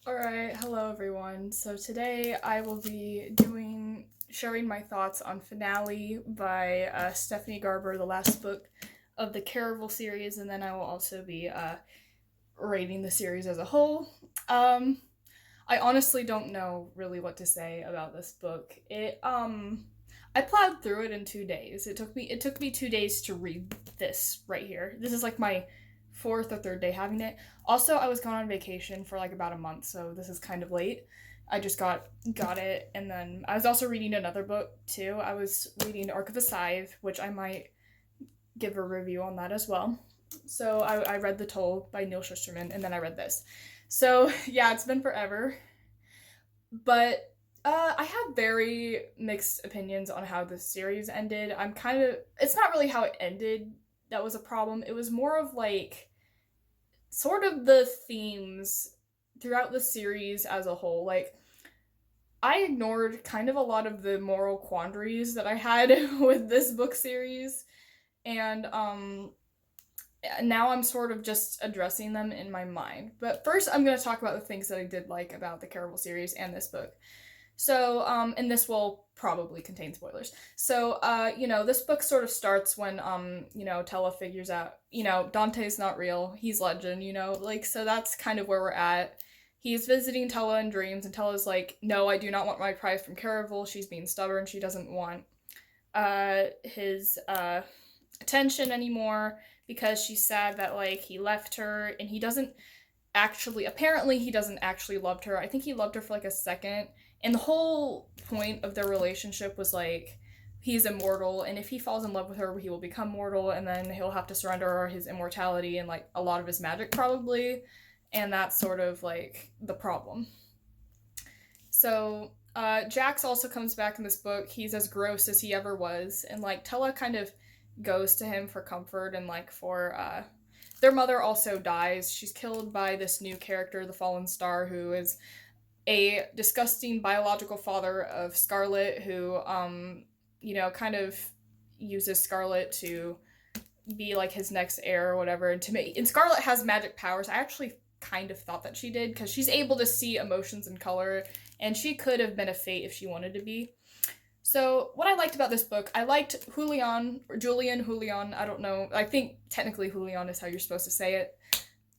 Alright, hello everyone. So today I will be sharing my thoughts on Finale by Stephanie Garber, the last book of the Caraval series, and then I will also be rating the series as a whole. Um, I honestly don't know really what to say about this book. I plowed through it in 2 days. It took me 2 days to read this right here. This is like my fourth or third day having it. Also, I was gone on vacation for like about a month, so this is kind of late. I just got it, and then I was also reading another book too. I was reading Arc of a Scythe, which I might give a review on that as well. So I read The Toll by Neil Shusterman, and then I read this. So yeah, it's been forever, but I have very mixed opinions on how the series ended. It's not really how it ended that was a problem. It was more of like sort of the themes throughout the series as a whole. Like, I ignored kind of a lot of the moral quandaries that I had with this book series, and now I'm sort of just addressing them in my mind. But first, I'm going to talk about the things that I did like about the Caraval series and this book. So, and this will probably contain spoilers. So, this book sort of starts when, Tella figures out, Dante's not real. He's legend, like, so that's kind of where we're at. He's visiting Tella in dreams, and Tella's like, no, I do not want my prize from Caraval. She's being stubborn. She doesn't want, his, attention anymore because she's sad that, like, he left her and apparently he doesn't actually love her. I think he loved her for like a second, and the whole point of their relationship was like he's immortal, and if he falls in love with her he will become mortal, and then he'll have to surrender his immortality and like a lot of his magic probably, and that's sort of like the problem. So Jax also comes back in this book. He's as gross as he ever was, and like Tella kind of goes to him for comfort, and like for their mother also dies. She's killed by this new character, the Fallen Star, who is a disgusting biological father of Scarlet, who kind of uses Scarlet to be like his next heir or whatever. And Scarlet has magic powers. I actually kind of thought that she did because she's able to see emotions and color, and she could have been a Fate if she wanted to be. So, what I liked about this book, I liked Julian, or Julian, Julian, I don't know. I think technically Julian is how you're supposed to say it.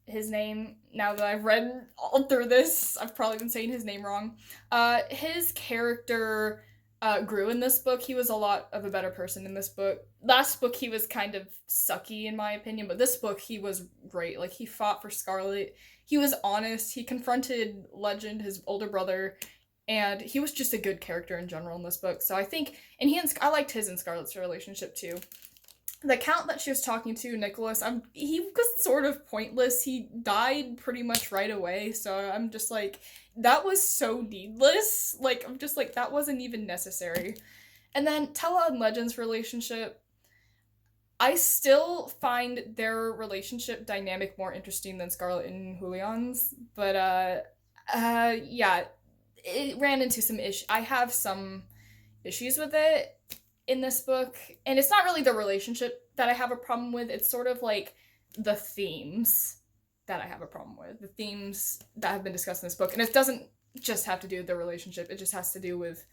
His name, now that I've read all through this, I've probably been saying his name wrong. His character grew in this book. He was a lot of a better person in this book. Last book, he was kind of sucky, in my opinion, but this book, he was great. Like, he fought for Scarlet. He was honest. He confronted Legend, his older brother, and he was just a good character in general in this book. So I think, and I liked his and Scarlett's relationship too. The count that she was talking to, Nicholas, he was sort of pointless. He died pretty much right away, so I'm just like, that was so needless. Like, I'm just like, that wasn't even necessary. And then Tella and Legend's relationship, I still find their relationship dynamic more interesting than Scarlett and Julian's, but yeah, it ran into some issues. I have some issues with it in this book, and it's not really the relationship that I have a problem with. It's sort of like the themes that I have a problem with. The themes that have been discussed in this book, and it doesn't just have to do with the relationship. It just has to do with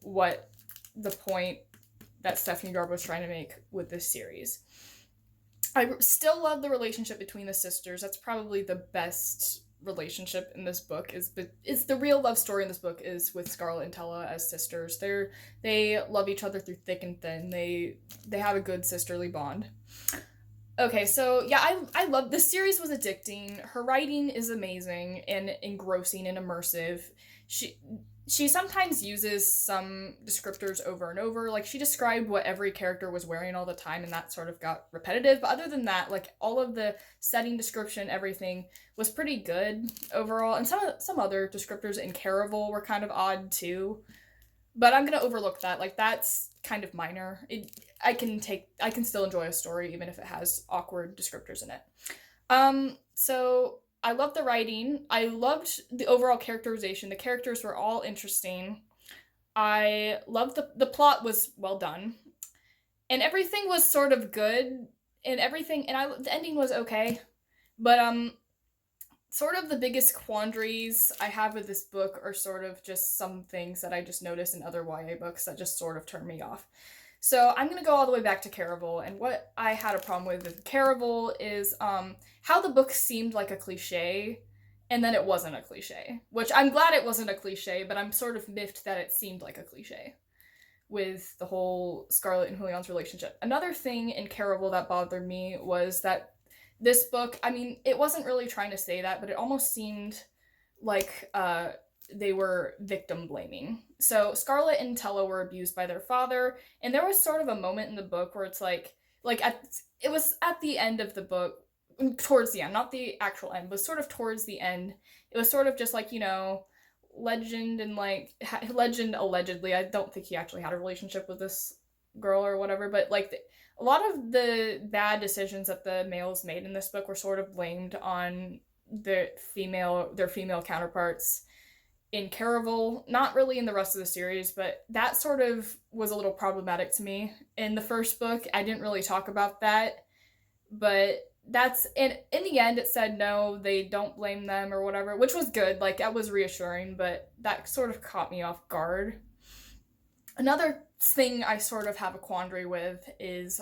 what the point that Stephanie Garber was trying to make with this series. I still love the relationship between the sisters. That's probably the best relationship in this book. Is the real love story in this book is with Scarlet and Tella as sisters. They love each other through thick and thin. They have a good sisterly bond. Okay, so yeah, I love this series. Was addicting. Her writing is amazing and engrossing and immersive. She sometimes uses some descriptors over and over. Like, she described what every character was wearing all the time, and that sort of got repetitive. But other than that, like, all of the setting description, everything was pretty good overall. And some other descriptors in Caraval were kind of odd too. But I'm gonna overlook that. Like, that's kind of minor. I can still enjoy a story even if it has awkward descriptors in it. So I loved the writing. I loved the overall characterization. The characters were all interesting. I loved the plot was well done. And everything was sort of good, and the ending was okay. But sort of the biggest quandaries I have with this book are sort of just some things that I just noticed in other YA books that just sort of turn me off. So I'm gonna go all the way back to Caraval, and what I had a problem with Caraval is how the book seemed like a cliche, and then it wasn't a cliche. Which I'm glad it wasn't a cliche, but I'm sort of miffed that it seemed like a cliche with the whole Scarlet and Julian's relationship. Another thing in Caraval that bothered me was that this book, I mean, it wasn't really trying to say that, but it almost seemed like they were victim blaming. So Scarlet and Tella were abused by their father, and there was sort of a moment in the book where it's it was at the end of the book, towards the end, not the actual end, but sort of towards the end. It was sort of just like, Legend and Legend allegedly, I don't think he actually had a relationship with this girl or whatever, but a lot of the bad decisions that the males made in this book were sort of blamed on their female counterparts in Caraval, not really in the rest of the series, but that sort of was a little problematic to me. In the first book, I didn't really talk about that, but that's in the end it said no, they don't blame them or whatever, which was good, that was reassuring, but that sort of caught me off guard. Another thing I sort of have a quandary with is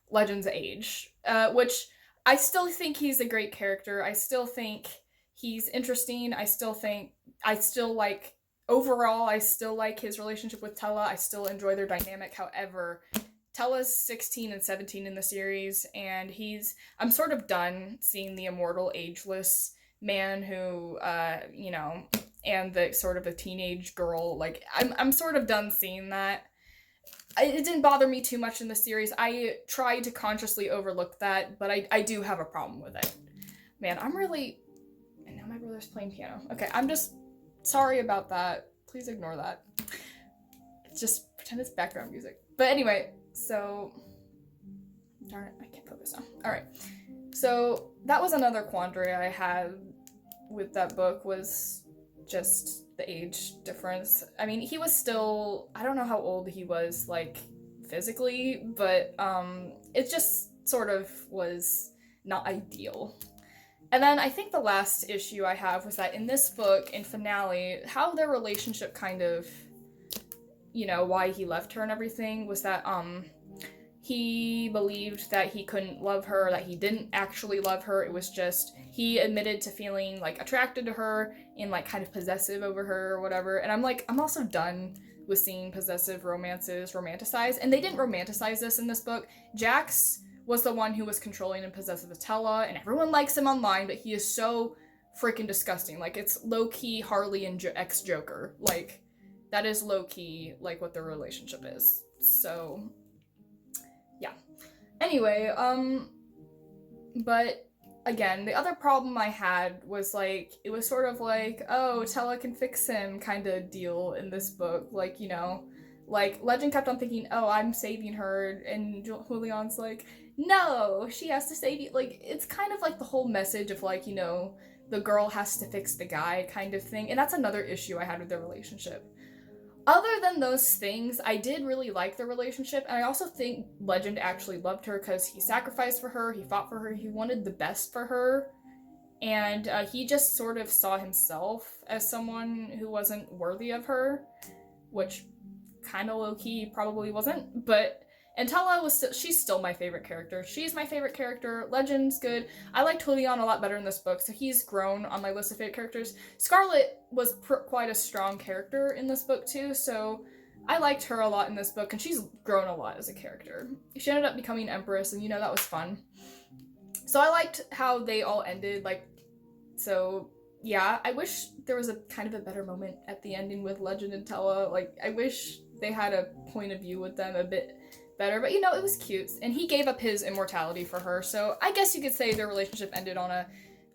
Legend's age, which I still think he's a great character. I still think he's interesting. Overall, I still like his relationship with Tella. I still enjoy their dynamic. However, Tella's 16 and 17 in the series, and I'm sort of done seeing the immortal, ageless man who, and the sort of a teenage girl. I'm sort of done seeing that. It didn't bother me too much in the series. I tried to consciously overlook that, but I do have a problem with it. Man, and now my brother's playing piano. Okay, I'm just sorry about that. Please ignore that. Just pretend it's background music. But anyway, so, darn it, I can't focus now. Alright, so that was another quandary I had with that book, was just the age difference. I mean, he was still, I don't know how old he was, physically, but it just sort of was not ideal. And then I think the last issue I have was that in this book, in finale, how their relationship kind of, why he left her and everything, was that he believed that he couldn't love her, that he didn't actually love her. It was just, he admitted to feeling attracted to her and kind of possessive over her or whatever. And I'm also done with seeing possessive romances romanticized. And they didn't romanticize this in this book. Jax was the one who was controlling and possessive of Tella, and everyone likes him online, but he is so freaking disgusting. It's low-key Harley and ex-Joker. That is low-key, what their relationship is. So, yeah. Anyway, but, again, the other problem I had was, it was sort of oh, Tella can fix him kind of deal in this book. Legend kept on thinking, oh, I'm saving her, and Julian's no, she has to save you. It's kind of the whole message of the girl has to fix the guy kind of thing, and that's another issue I had with their relationship. Other than those things, I did really like their relationship, and I also think Legend actually loved her because he sacrificed for her, he fought for her, he wanted the best for her, and he just sort of saw himself as someone who wasn't worthy of her, which kind of low-key probably wasn't, but... And Tella she's still my favorite character. She's my favorite character. Legend's good. I liked Julian a lot better in this book, so he's grown on my list of favorite characters. Scarlet was quite a strong character in this book too, so I liked her a lot in this book, and she's grown a lot as a character. She ended up becoming Empress, and that was fun. So I liked how they all ended, so yeah, I wish there was a kind of a better moment at the ending with Legend and Tella. I wish they had a point of view with them a bit better, but it was cute, and he gave up his immortality for her, so I guess you could say their relationship ended on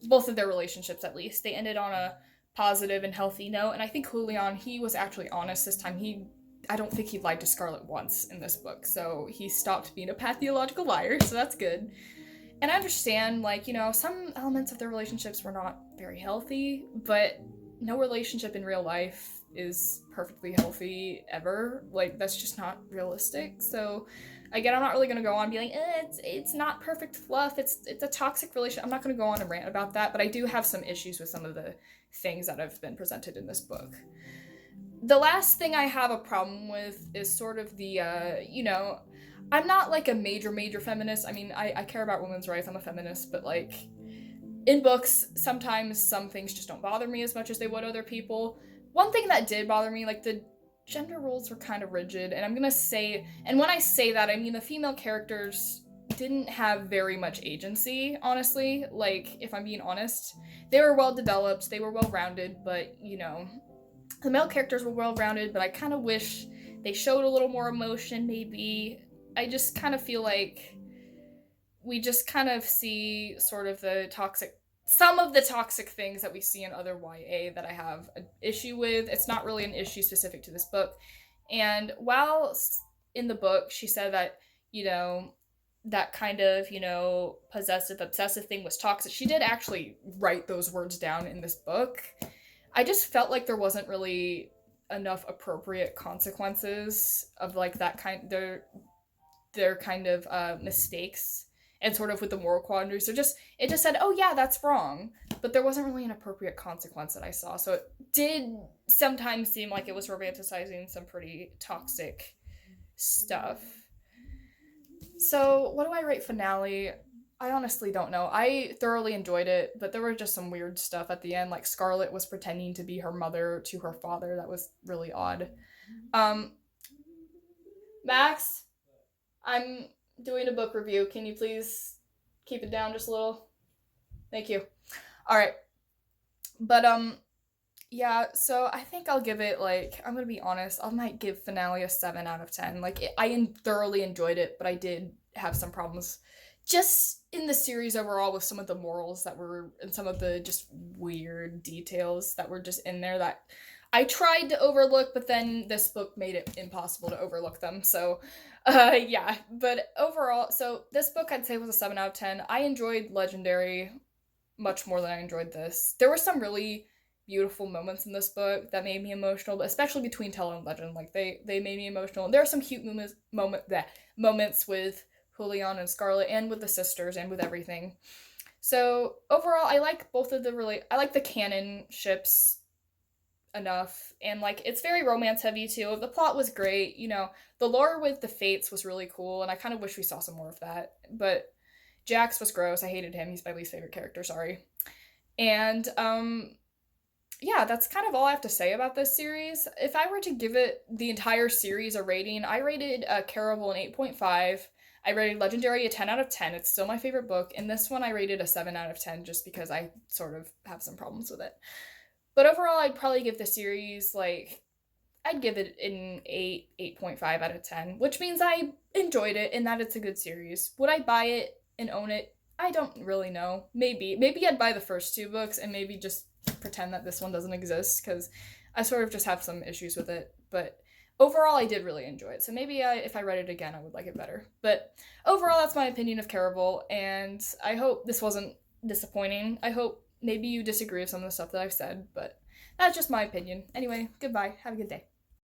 both of their relationships at least, they ended on a positive and healthy note, and I think Julian, he was actually honest this time. I don't think he lied to Scarlet once in this book, so he stopped being a pathological liar, so that's good. And I understand, some elements of their relationships were not very healthy, but no relationship in real life is perfectly healthy ever. Like, that's just not realistic. So, again, I'm not really gonna go on and be like, it's not perfect fluff. It's a toxic relationship. I'm not gonna go on and rant about that. But I do have some issues with some of the things that have been presented in this book. The last thing I have a problem with is sort of the, I'm not like a major feminist. I mean, I care about women's rights. I'm a feminist, but like in books, sometimes some things just don't bother me as much as they would other people. One thing that did bother me, like the gender roles were kind of rigid, and I'm gonna say, and when I say that, I mean the female characters didn't have very much agency, honestly. Like, if I'm being honest, they were well developed, they were well rounded, but the male characters were well rounded, but I kind of wish they showed a little more emotion, maybe. I just kind of feel like we just kind of see sort of some of the toxic things that we see in other YA that I have an issue with. It's not really an issue specific to this book. And while in the book she said that, that kind of, possessive, obsessive thing was toxic, she did actually write those words down in this book. I just felt like there wasn't really enough appropriate consequences of like that kind their kind of mistakes and sort of with the moral quandaries. So it just said, oh yeah, that's wrong, but there wasn't really an appropriate consequence that I saw. So it did sometimes seem like it was romanticizing some pretty toxic stuff. So what do I rate finale? I honestly don't know. I thoroughly enjoyed it, but there were just some weird stuff at the end. Like Scarlet was pretending to be her mother to her father. That was really odd. Max, I'm doing a book review. Can you please keep it down just a little? Thank you. All right. But yeah, so I think I'll give it, like, I'm gonna be honest, I might give finale a 7 out of 10. Like, I thoroughly enjoyed it, but I did have some problems just in the series overall with some of the morals that were, and some of the just weird details that were just in there that I tried to overlook, but then this book made it impossible to overlook them. So, yeah. But overall, so this book I'd say was a 7 out of 10. I enjoyed Legendary much more than I enjoyed this. There were some really beautiful moments in this book that made me emotional, but especially between Tella and Legend. Like, they made me emotional. And there are some cute moments with Julian and Scarlet, and with the sisters, and with everything. So overall, I like both of I like the canon ships enough, and like it's very romance heavy too. The plot was great, the lore with the Fates was really cool, and I kind of wish we saw some more of that. But Jax was gross. I hated him. He's my least favorite character, sorry. And yeah, that's kind of all I have to say about this series. If I were to give it the entire series a rating, I rated Caraval an 8.5. I rated Legendary a 10 out of 10. It's still my favorite book. And this one I rated a 7 out of 10 just because I sort of have some problems with it. But overall, I'd probably give the series, like, I'd give it an 8.5 out of 10, which means I enjoyed it and that it's a good series. Would I buy it and own it? I don't really know. Maybe. Maybe I'd buy the first 2 books and maybe just pretend that this one doesn't exist, because I sort of just have some issues with it. But overall, I did really enjoy it. So maybe if I read it again, I would like it better. But overall, that's my opinion of Caraval, and I hope this wasn't disappointing. I hope maybe you disagree with some of the stuff that I've said, but that's just my opinion. Anyway, goodbye. Have a good day.